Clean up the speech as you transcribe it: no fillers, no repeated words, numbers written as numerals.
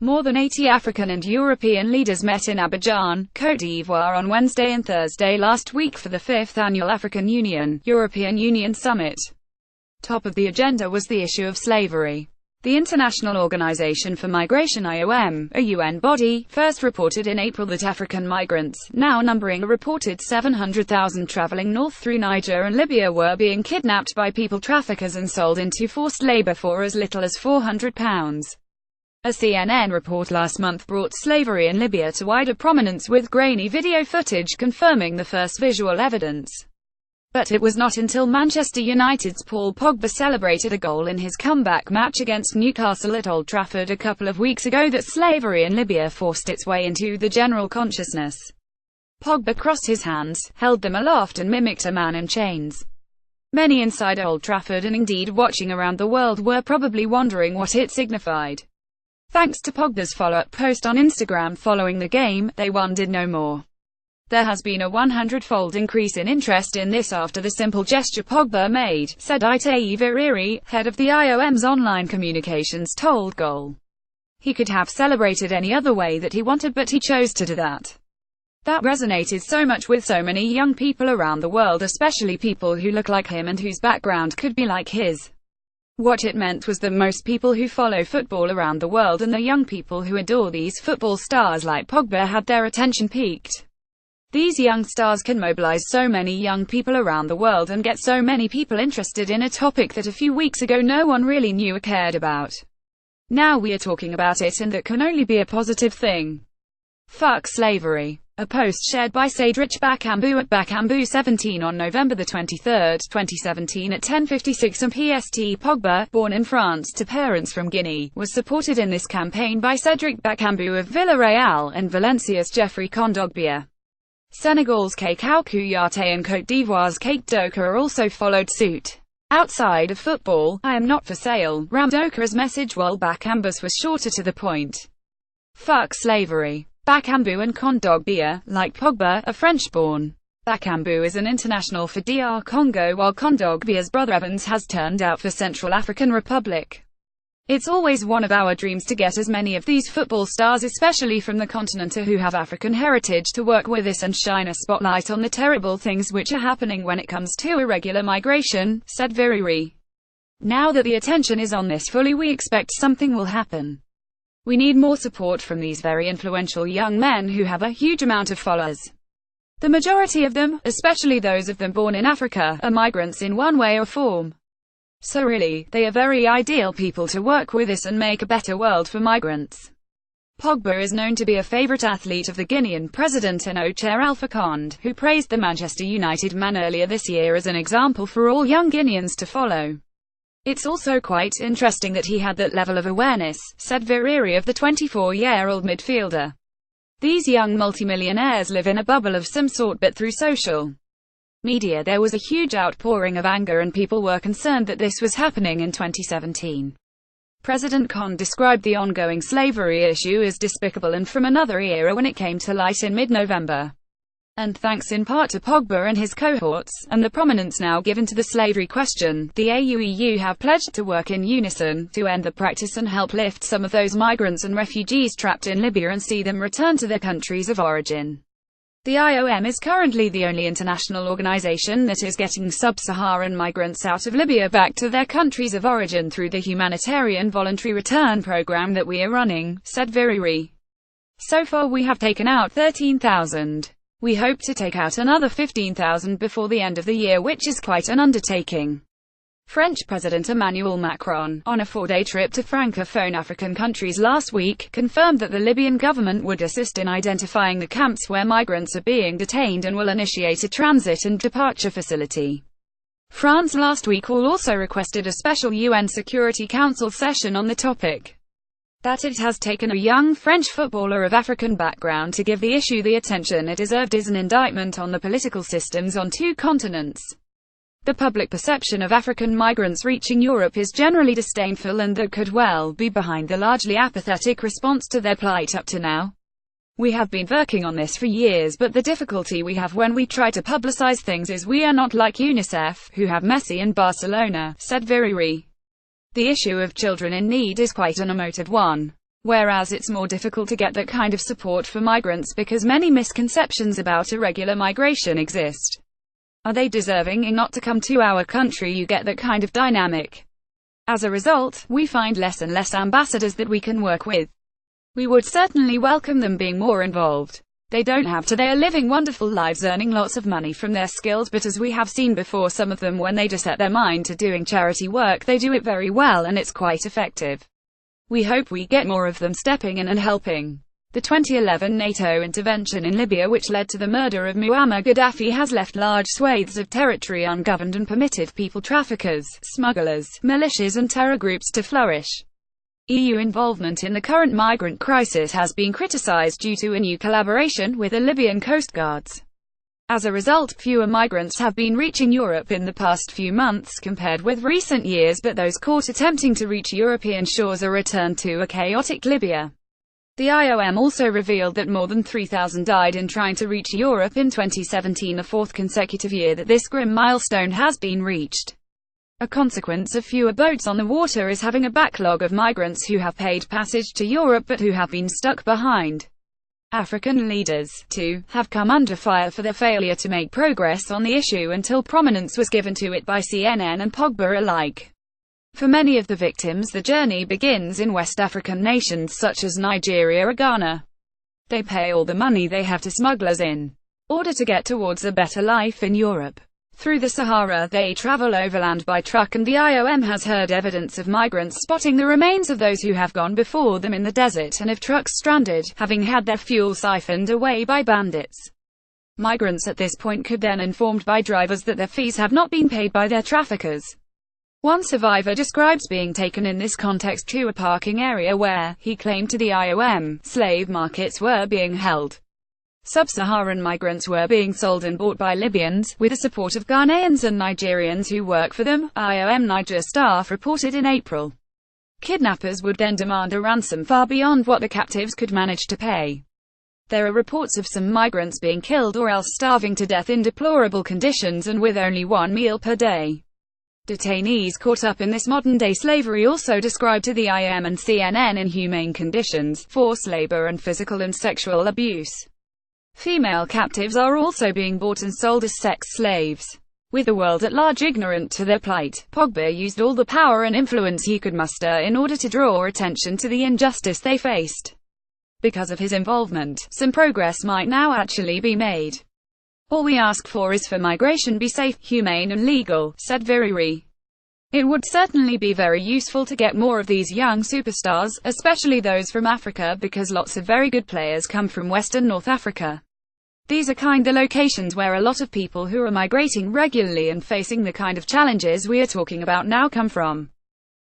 More than 80 African and European leaders met in Abidjan, Côte d'Ivoire on Wednesday and Thursday last week for the 5th annual African Union-European Union Summit. Top of the agenda was the issue of slavery. The International Organization for Migration (IOM), a UN body, first reported in April that African migrants, now numbering a reported 700,000 traveling north through Niger and Libya, were being kidnapped by people traffickers and sold into forced labor for as little as £400. A CNN report last month brought slavery in Libya to wider prominence, with grainy video footage confirming the first visual evidence. But it was not until Manchester United's Paul Pogba celebrated a goal in his comeback match against Newcastle at Old Trafford a couple of weeks ago that slavery in Libya forced its way into the general consciousness. Pogba crossed his hands, held them aloft and mimicked a man in chains. Many inside Old Trafford, and indeed watching around the world, were probably wondering what it signified. Thanks to Pogba's follow-up post on Instagram following the game, "They won, did no more." There has been a 100-fold increase in interest in this after the simple gesture Pogba made, said Itaye Veriri, head of the IOM's online communications, told Goal. He could have celebrated any other way that he wanted, but he chose to do that. That resonated so much with so many young people around the world, especially people who look like him and whose background could be like his. What it meant was that most people who follow football around the world, and the young people who adore these football stars like Pogba, had their attention piqued. These young stars can mobilize so many young people around the world and get so many people interested in a topic that a few weeks ago no one really knew or cared about. Now we are talking about it, and that can only be a positive thing. Fuck slavery. A post shared by Cédric Bakambu at Bakambu17 on November 23, 2017 at 10:56 am PST. Pogba, born in France to parents from Guinea, was supported in this campaign by Cédric Bakambu of Villarreal and Valencia's Geoffrey Kondogbia. Senegal's Kekou Kouyaté and Côte d'Ivoire's Kate Doka also followed suit. Outside of football, "I am not for sale," ran Doka's message, while Bakambu's was shorter to the point. Fuck slavery. Bakambu and Kondogbia, like Pogba, are French-born. Bakambu is an international for DR Congo, while Kondogbia's brother Evans has turned out for Central African Republic. It's always one of our dreams to get as many of these football stars, especially from the continent, who have African heritage, to work with us and shine a spotlight on the terrible things which are happening when it comes to irregular migration, said Veriri. Now that the attention is on this fully, we expect something will happen. We need more support from these very influential young men who have a huge amount of followers. The majority of them, especially those of them born in Africa, are migrants in one way or form. So really, they are very ideal people to work with us and make a better world for migrants. Pogba is known to be a favorite athlete of the Guinean president Chair Alpha Conde, who praised the Manchester United man earlier this year as an example for all young Guineans to follow. "It's also quite interesting that he had that level of awareness," said Veriri of the 24-year-old midfielder. "These young multimillionaires live in a bubble of some sort, but through social media there was a huge outpouring of anger and people were concerned that this was happening in 2017. President Conde described the ongoing slavery issue as despicable and from another era when it came to light in mid-November. And thanks in part to Pogba and his cohorts, and the prominence now given to the slavery question, the AU-EU have pledged to work in unison, to end the practice and help lift some of those migrants and refugees trapped in Libya and see them return to their countries of origin." The IOM is currently the only international organization that is getting sub-Saharan migrants out of Libya back to their countries of origin through the humanitarian voluntary return program that we are running, said Veriri. "So far we have taken out 13,000. We hope to take out another 15,000 before the end of the year, which is quite an undertaking." French President Emmanuel Macron, on a 4-day trip to Francophone African countries last week, confirmed that the Libyan government would assist in identifying the camps where migrants are being detained and will initiate a transit and departure facility. France last week also requested a special UN Security Council session on the topic. That it has taken a young French footballer of African background to give the issue the attention it deserved is an indictment on the political systems on two continents. The public perception of African migrants reaching Europe is generally disdainful, and that could well be behind the largely apathetic response to their plight up to now. "We have been working on this for years, but the difficulty we have when we try to publicize things is we are not like UNICEF, who have Messi and Barcelona," said Veriri. "The issue of children in need is quite an emotive one. Whereas it's more difficult to get that kind of support for migrants because many misconceptions about irregular migration exist. Are they deserving not to come to our country? You get that kind of dynamic. As a result, we find less and less ambassadors that we can work with. We would certainly welcome them being more involved. They don't have to. They are living wonderful lives, earning lots of money from their skills, but as we have seen before, some of them, when they just set their mind to doing charity work, they do it very well and it's quite effective. We hope we get more of them stepping in and helping. The 2011 NATO intervention in Libya, which led to the murder of Muammar Gaddafi, has left large swathes of territory ungoverned and permitted people traffickers, smugglers, militias and terror groups to flourish. EU involvement in the current migrant crisis has been criticized due to a new collaboration with the Libyan coast guards. As a result, fewer migrants have been reaching Europe in the past few months compared with recent years, but those caught attempting to reach European shores are returned to a chaotic Libya. The IOM also revealed that more than 3,000 died in trying to reach Europe in 2017, the fourth consecutive year that this grim milestone has been reached. A consequence of fewer boats on the water is having a backlog of migrants who have paid passage to Europe but who have been stuck behind. African leaders, too, have come under fire for their failure to make progress on the issue until prominence was given to it by CNN and Pogba alike. For many of the victims, the journey begins in West African nations such as Nigeria or Ghana. They pay all the money they have to smugglers in order to get towards a better life in Europe. Through the Sahara, they travel overland by truck, and the IOM has heard evidence of migrants spotting the remains of those who have gone before them in the desert, and of trucks stranded, having had their fuel siphoned away by bandits. Migrants at this point could then informed by drivers that their fees have not been paid by their traffickers. One survivor describes being taken in this context to a parking area where, he claimed to the IOM, slave markets were being held. Sub-Saharan migrants were being sold and bought by Libyans, with the support of Ghanaians and Nigerians who work for them, IOM Niger staff reported in April. Kidnappers would then demand a ransom far beyond what the captives could manage to pay. There are reports of some migrants being killed or else starving to death in deplorable conditions and with only one meal per day. Detainees caught up in this modern-day slavery also described to the IOM and CNN inhumane conditions, forced labor and physical and sexual abuse. Female captives are also being bought and sold as sex slaves. With the world at large ignorant to their plight, Pogba used all the power and influence he could muster in order to draw attention to the injustice they faced. Because of his involvement, some progress might now actually be made. All we ask for is for migration be safe, humane and legal, said Viriri. It would certainly be very useful to get more of these young superstars, especially those from Africa, because lots of very good players come from West and North Africa. These are the locations where a lot of people who are migrating regularly and facing the kind of challenges we are talking about now come from.